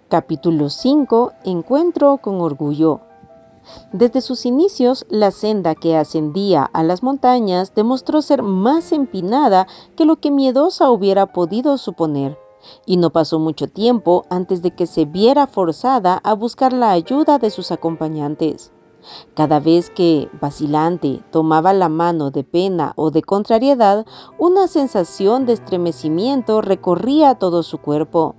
Capítulo 5. Encuentro con orgullo. Desde sus inicios, la senda que ascendía a las montañas demostró ser más empinada que lo que Miedosa hubiera podido suponer, y no pasó mucho tiempo antes de que se viera forzada a buscar la ayuda de sus acompañantes. Cada vez que, vacilante, tomaba la mano de pena o de contrariedad, una sensación de estremecimiento recorría todo su cuerpo.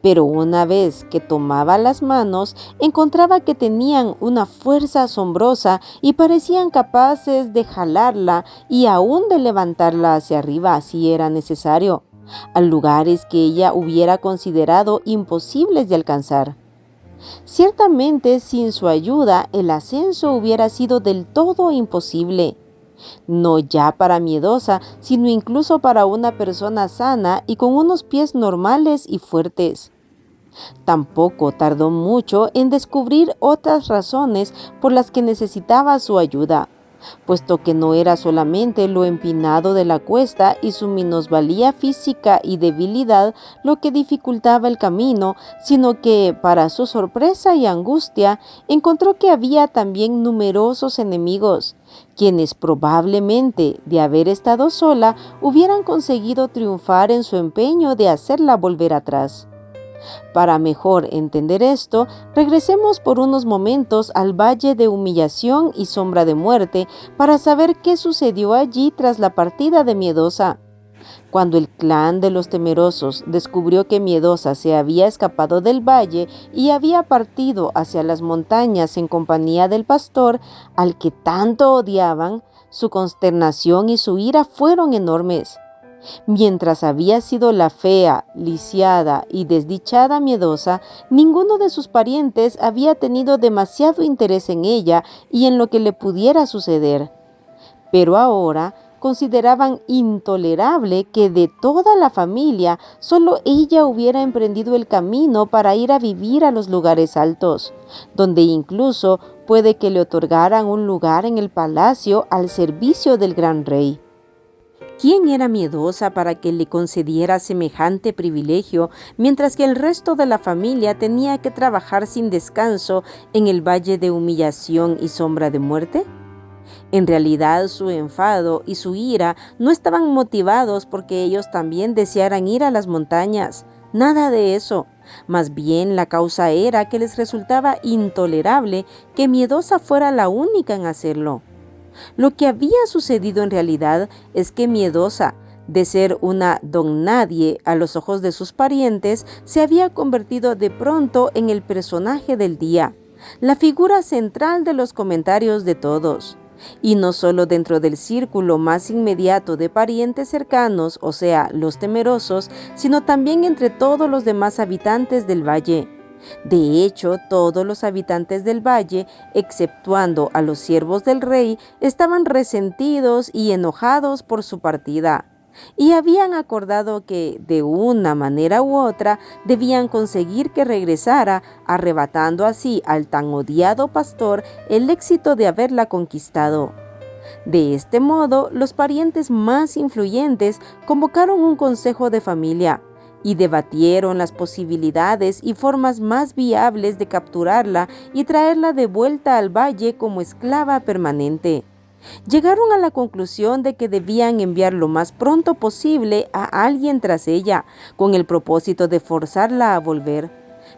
Pero una vez que tomaba las manos, encontraba que tenían una fuerza asombrosa y parecían capaces de jalarla y aún de levantarla hacia arriba si era necesario, a lugares que ella hubiera considerado imposibles de alcanzar. Ciertamente, sin su ayuda, el ascenso hubiera sido del todo imposible. No ya para Miedosa, sino incluso para una persona sana y con unos pies normales y fuertes. Tampoco tardó mucho en descubrir otras razones por las que necesitaba su ayuda, puesto que no era solamente lo empinado de la cuesta y su minusvalía física y debilidad lo que dificultaba el camino, sino que, para su sorpresa y angustia, encontró que había también numerosos enemigos, quienes probablemente, de haber estado sola, hubieran conseguido triunfar en su empeño de hacerla volver atrás. Para mejor entender esto, regresemos por unos momentos al Valle de Humillación y Sombra de Muerte para saber qué sucedió allí tras la partida de Miedosa. Cuando el clan de los Temerosos descubrió que Miedosa se había escapado del valle y había partido hacia las montañas en compañía del pastor, al que tanto odiaban, su consternación y su ira fueron enormes. Mientras había sido la fea, lisiada y desdichada Miedosa, ninguno de sus parientes había tenido demasiado interés en ella y en lo que le pudiera suceder. Pero ahora consideraban intolerable que de toda la familia solo ella hubiera emprendido el camino para ir a vivir a los lugares altos, donde incluso puede que le otorgaran un lugar en el palacio al servicio del gran rey. ¿Quién era Miedosa para que le concediera semejante privilegio, mientras que el resto de la familia tenía que trabajar sin descanso en el Valle de Humillación y Sombra de Muerte? En realidad, su enfado y su ira no estaban motivados porque ellos también desearan ir a las montañas. Nada de eso. Más bien, la causa era que les resultaba intolerable que Miedosa fuera la única en hacerlo. Lo que había sucedido en realidad es que Miedosa, de ser una don nadie a los ojos de sus parientes, se había convertido de pronto en el personaje del día, la figura central de los comentarios de todos. Y no solo dentro del círculo más inmediato de parientes cercanos, o sea, los Temerosos, sino también entre todos los demás habitantes del valle. De hecho, todos los habitantes del valle, exceptuando a los siervos del rey, estaban resentidos y enojados por su partida, y habían acordado que, de una manera u otra, debían conseguir que regresara, arrebatando así al tan odiado pastor el éxito de haberla conquistado. De este modo, los parientes más influyentes convocaron un consejo de familia y debatieron las posibilidades y formas más viables de capturarla y traerla de vuelta al valle como esclava permanente. Llegaron a la conclusión de que debían enviar lo más pronto posible a alguien tras ella, con el propósito de forzarla a volver.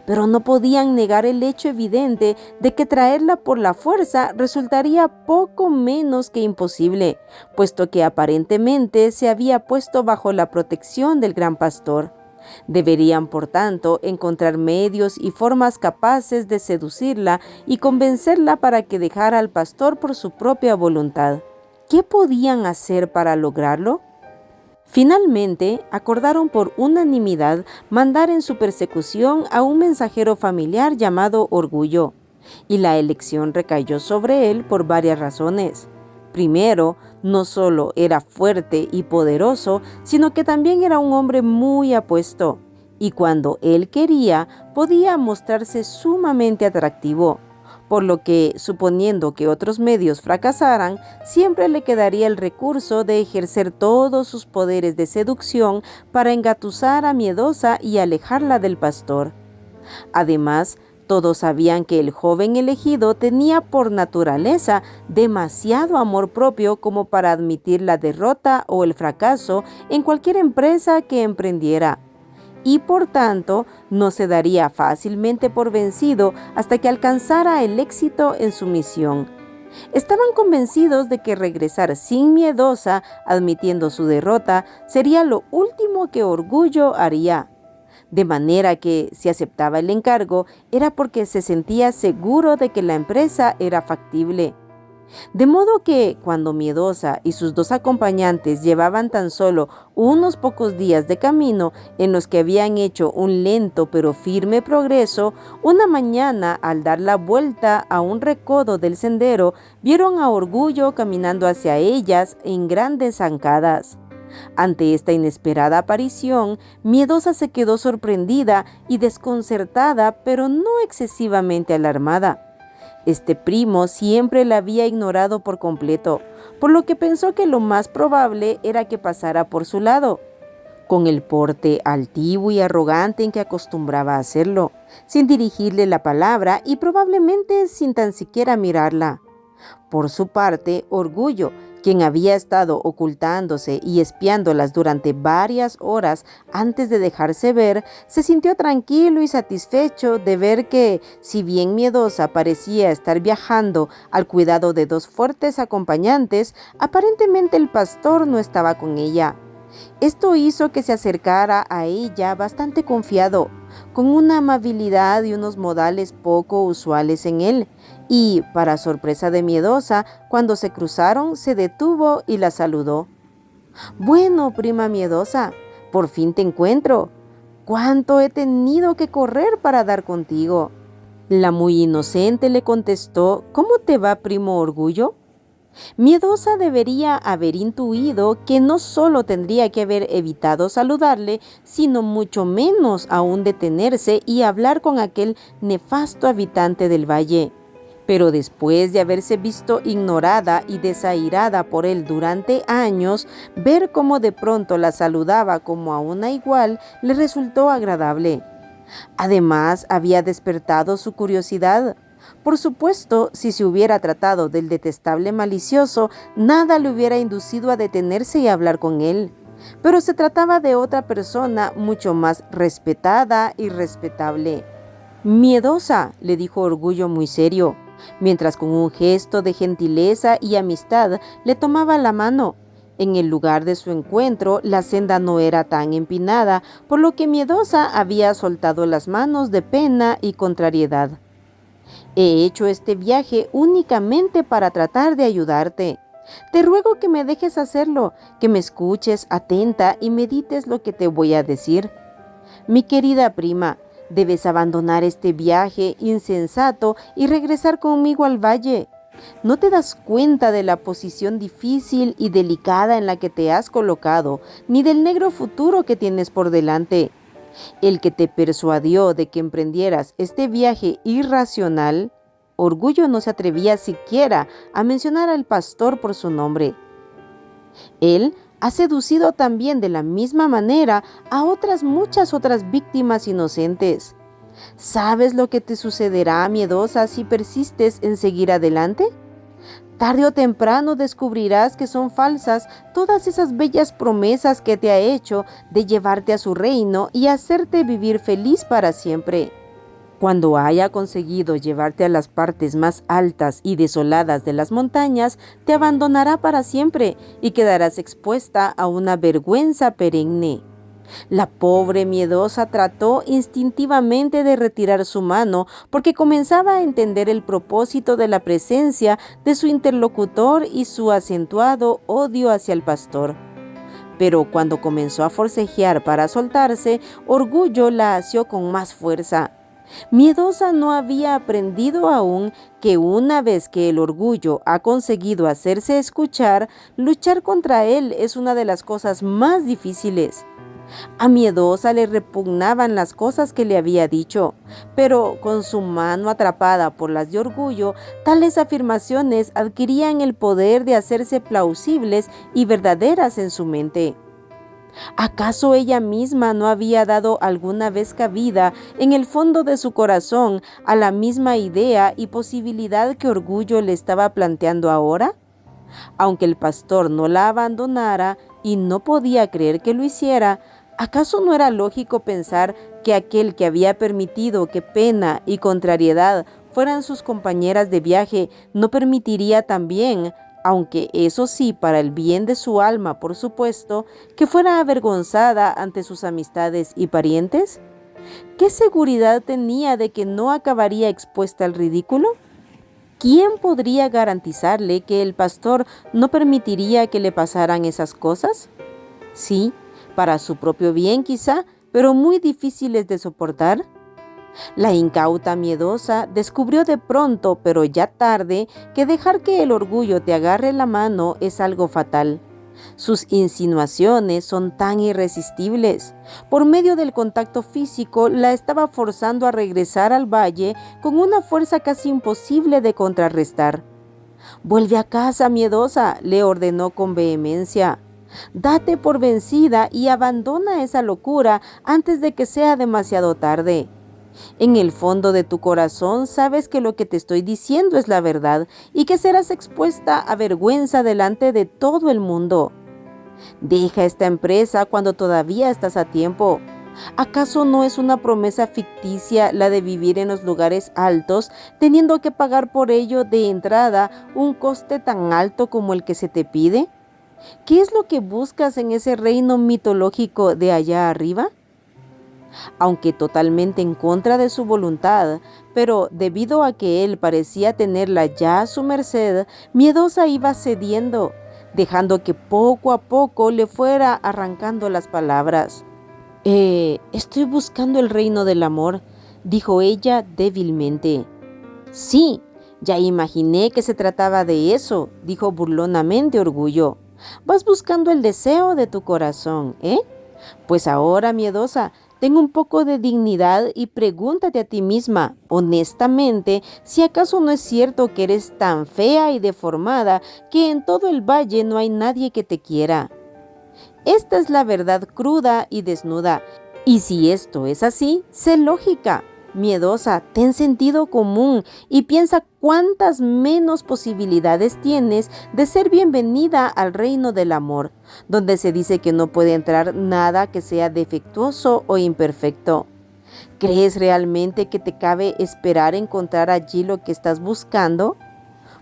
Pero no podían negar el hecho evidente de que traerla por la fuerza resultaría poco menos que imposible, puesto que aparentemente se había puesto bajo la protección del gran pastor. Deberían, por tanto, encontrar medios y formas capaces de seducirla y convencerla para que dejara al pastor por su propia voluntad. ¿Qué podían hacer para lograrlo? Finalmente, acordaron por unanimidad mandar en su persecución a un mensajero familiar llamado Orgullo, y la elección recayó sobre él por varias razones. Primero, no solo era fuerte y poderoso, sino que también era un hombre muy apuesto, y cuando él quería, podía mostrarse sumamente atractivo, por lo que, suponiendo que otros medios fracasaran, siempre le quedaría el recurso de ejercer todos sus poderes de seducción para engatusar a Miedosa y alejarla del pastor. Además, todos sabían que el joven elegido tenía por naturaleza demasiado amor propio como para admitir la derrota o el fracaso en cualquier empresa que emprendiera, y por tanto no se daría fácilmente por vencido hasta que alcanzara el éxito en su misión. Estaban convencidos de que regresar sin Miedosa, admitiendo su derrota, sería lo último que Orgullo haría. De manera que, si aceptaba el encargo, era porque se sentía seguro de que la empresa era factible. De modo que, cuando Miedosa y sus dos acompañantes llevaban tan solo unos pocos días de camino en los que habían hecho un lento pero firme progreso, una mañana, al dar la vuelta a un recodo del sendero, vieron a Orgullo caminando hacia ellas en grandes zancadas. Ante esta inesperada aparición, Miedosa se quedó sorprendida y desconcertada, pero no excesivamente alarmada. Este primo siempre la había ignorado por completo, por lo que pensó que lo más probable era que pasara por su lado, con el porte altivo y arrogante en que acostumbraba a hacerlo, sin dirigirle la palabra y probablemente sin tan siquiera mirarla. Por su parte, Orgullo, quien había estado ocultándose y espiándolas durante varias horas antes de dejarse ver, se sintió tranquilo y satisfecho de ver que, si bien Miedosa parecía estar viajando al cuidado de dos fuertes acompañantes, aparentemente el pastor no estaba con ella. Esto hizo que se acercara a ella bastante confiado, con una amabilidad y unos modales poco usuales en él, y, para sorpresa de Miedosa, cuando se cruzaron, se detuvo y la saludó. «Bueno, prima Miedosa, por fin te encuentro. ¿Cuánto he tenido que correr para dar contigo?». La muy inocente le contestó: «¿Cómo te va, primo Orgullo?». Miedosa debería haber intuido que no solo tendría que haber evitado saludarle, sino mucho menos aún detenerse y hablar con aquel nefasto habitante del valle. Pero después de haberse visto ignorada y desairada por él durante años, ver cómo de pronto la saludaba como a una igual le resultó agradable. Además, había despertado su curiosidad. Por supuesto, si se hubiera tratado del detestable malicioso, nada le hubiera inducido a detenerse y hablar con él. Pero se trataba de otra persona mucho más respetada y respetable. «Miedosa», le dijo Orgullo muy serio, mientras con un gesto de gentileza y amistad le tomaba la mano. En el lugar de su encuentro, la senda no era tan empinada, por lo que Miedosa había soltado las manos de pena y contrariedad. «He hecho este viaje únicamente para tratar de ayudarte. Te ruego que me dejes hacerlo, que me escuches atenta y medites lo que te voy a decir. Mi querida prima, debes abandonar este viaje insensato y regresar conmigo al valle. ¿No te das cuenta de la posición difícil y delicada en la que te has colocado, ni del negro futuro que tienes por delante? El que te persuadió de que emprendieras este viaje irracional». Orgullo no se atrevía siquiera a mencionar al pastor por su nombre. «Él ha seducido también de la misma manera a muchas otras víctimas inocentes. ¿Sabes lo que te sucederá, Miedosa, si persistes en seguir adelante? Tarde o temprano descubrirás que son falsas todas esas bellas promesas que te ha hecho de llevarte a su reino y hacerte vivir feliz para siempre. Cuando haya conseguido llevarte a las partes más altas y desoladas de las montañas, te abandonará para siempre y quedarás expuesta a una vergüenza perenne». La pobre Miedosa trató instintivamente de retirar su mano porque comenzaba a entender el propósito de la presencia de su interlocutor y su acentuado odio hacia el pastor. Pero cuando comenzó a forcejear para soltarse, Orgullo la asió con más fuerza. Miedosa no había aprendido aún que una vez que el orgullo ha conseguido hacerse escuchar, luchar contra él es una de las cosas más difíciles. A Miedosa le repugnaban las cosas que le había dicho, pero con su mano atrapada por las de Orgullo, tales afirmaciones adquirían el poder de hacerse plausibles y verdaderas en su mente. ¿Acaso ella misma no había dado alguna vez cabida en el fondo de su corazón a la misma idea y posibilidad que Orgullo le estaba planteando ahora? Aunque el pastor no la abandonara y no podía creer que lo hiciera, ¿acaso no era lógico pensar que aquel que había permitido que pena y contrariedad fueran sus compañeras de viaje no permitiría también, aunque eso sí para el bien de su alma, por supuesto, que fuera avergonzada ante sus amistades y parientes? ¿Qué seguridad tenía de que no acabaría expuesta al ridículo? ¿Quién podría garantizarle que el pastor no permitiría que le pasaran esas cosas? Sí, para su propio bien quizá, pero muy difíciles de soportar. La incauta miedosa descubrió de pronto, pero ya tarde, que dejar que el orgullo te agarre la mano es algo fatal. Sus insinuaciones son tan irresistibles. Por medio del contacto físico, la estaba forzando a regresar al valle con una fuerza casi imposible de contrarrestar. «Vuelve a casa, miedosa», le ordenó con vehemencia. «Date por vencida y abandona esa locura antes de que sea demasiado tarde. En el fondo de tu corazón sabes que lo que te estoy diciendo es la verdad y que serás expuesta a vergüenza delante de todo el mundo. Deja esta empresa cuando todavía estás a tiempo. ¿Acaso no es una promesa ficticia la de vivir en los lugares altos, teniendo que pagar por ello de entrada un coste tan alto como el que se te pide? ¿Qué es lo que buscas en ese reino mitológico de allá arriba?» Aunque totalmente en contra de su voluntad, pero debido a que él parecía tenerla ya a su merced, miedosa iba cediendo, dejando que poco a poco le fuera arrancando las palabras. Estoy buscando el reino del amor», dijo ella débilmente. «Sí, ya imaginé que se trataba de eso», dijo burlonamente Orgullo. «Vas buscando el deseo de tu corazón, ¿eh? Pues ahora, miedosa, ten un poco de dignidad y pregúntate a ti misma, honestamente, si acaso no es cierto que eres tan fea y deformada que en todo el valle no hay nadie que te quiera. Esta es la verdad cruda y desnuda, y si esto es así, sé lógica. Miedosa, ten sentido común y piensa cuántas menos posibilidades tienes de ser bienvenida al reino del amor, donde se dice que no puede entrar nada que sea defectuoso o imperfecto. ¿Crees realmente que te cabe esperar encontrar allí lo que estás buscando?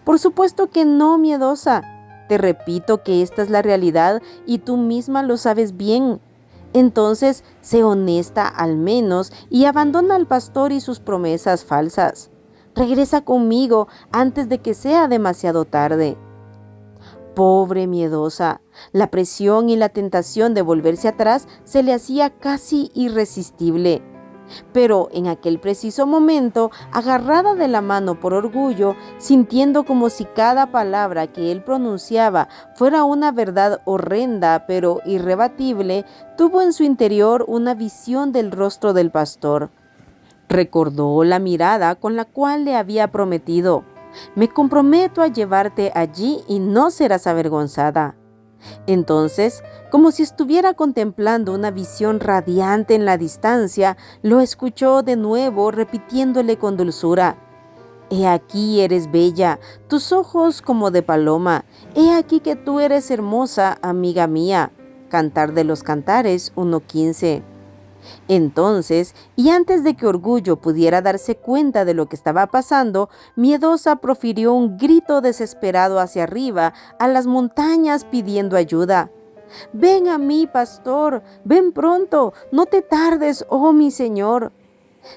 Por supuesto que no, miedosa. Te repito que esta es la realidad y tú misma lo sabes bien. Entonces, sé honesta al menos y abandona al pastor y sus promesas falsas. Regresa conmigo antes de que sea demasiado tarde. Pobre miedosa, la presión y la tentación de volverse atrás se le hacía casi irresistible. Pero en aquel preciso momento, agarrada de la mano por Orgullo, sintiendo como si cada palabra que él pronunciaba fuera una verdad horrenda pero irrebatible, tuvo en su interior una visión del rostro del pastor. Recordó la mirada con la cual le había prometido: «Me comprometo a llevarte allí y no serás avergonzada». Entonces, como si estuviera contemplando una visión radiante en la distancia, lo escuchó de nuevo repitiéndole con dulzura: «He aquí eres bella, tus ojos como de paloma, he aquí que tú eres hermosa, amiga mía». Cantar de los Cantares 1:15. Entonces, y antes de que Orgullo pudiera darse cuenta de lo que estaba pasando, miedosa profirió un grito desesperado hacia arriba, a las montañas, pidiendo ayuda. «Ven a mí, pastor, ven pronto, no te tardes, oh mi señor».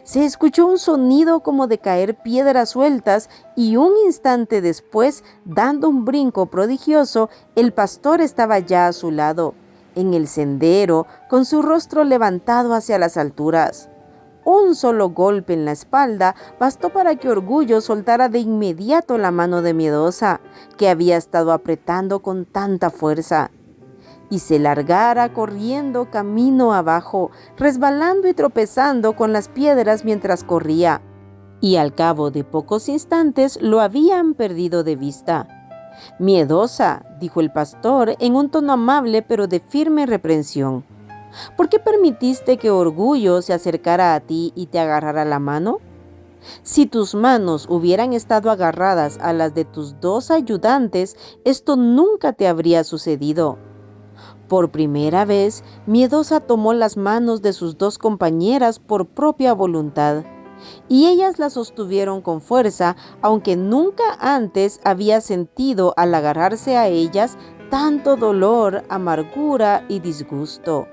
Se escuchó un sonido como de caer piedras sueltas y un instante después, dando un brinco prodigioso, el pastor estaba ya a su lado, en el sendero, con su rostro levantado hacia las alturas. Un solo golpe en la espalda bastó para que Orgullo soltara de inmediato la mano de miedosa, que había estado apretando con tanta fuerza, y se largara corriendo camino abajo, resbalando y tropezando con las piedras mientras corría. Y al cabo de pocos instantes lo habían perdido de vista. Miedosa, dijo el pastor en un tono amable pero de firme reprensión. ¿Por qué permitiste que Orgullo se acercara a ti y te agarrara la mano? Si tus manos hubieran estado agarradas a las de tus dos ayudantes, esto nunca te habría sucedido. Por primera vez, Miedosa tomó las manos de sus dos compañeras por propia voluntad, y ellas las sostuvieron con fuerza, aunque nunca antes había sentido al agarrarse a ellas tanto dolor, amargura y disgusto.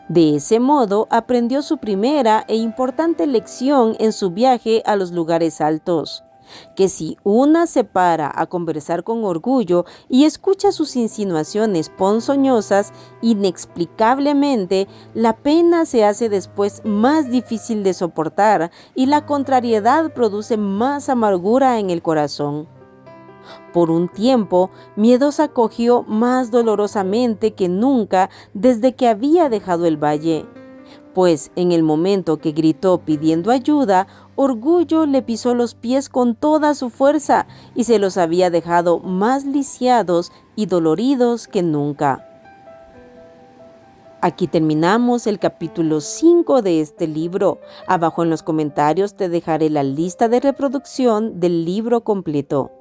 De ese modo aprendió su primera e importante lección en su viaje a los lugares altos, que si una se para a conversar con Orgullo y escucha sus insinuaciones ponzoñosas, inexplicablemente la pena se hace después más difícil de soportar y la contrariedad produce más amargura en el corazón. Por un tiempo, Miedosa cogió más dolorosamente que nunca desde que había dejado el valle, pues en el momento que gritó pidiendo ayuda, Orgullo le pisó los pies con toda su fuerza y se los había dejado más lisiados y doloridos que nunca. Aquí terminamos el capítulo 5 de este libro. Abajo en los comentarios te dejaré la lista de reproducción del libro completo.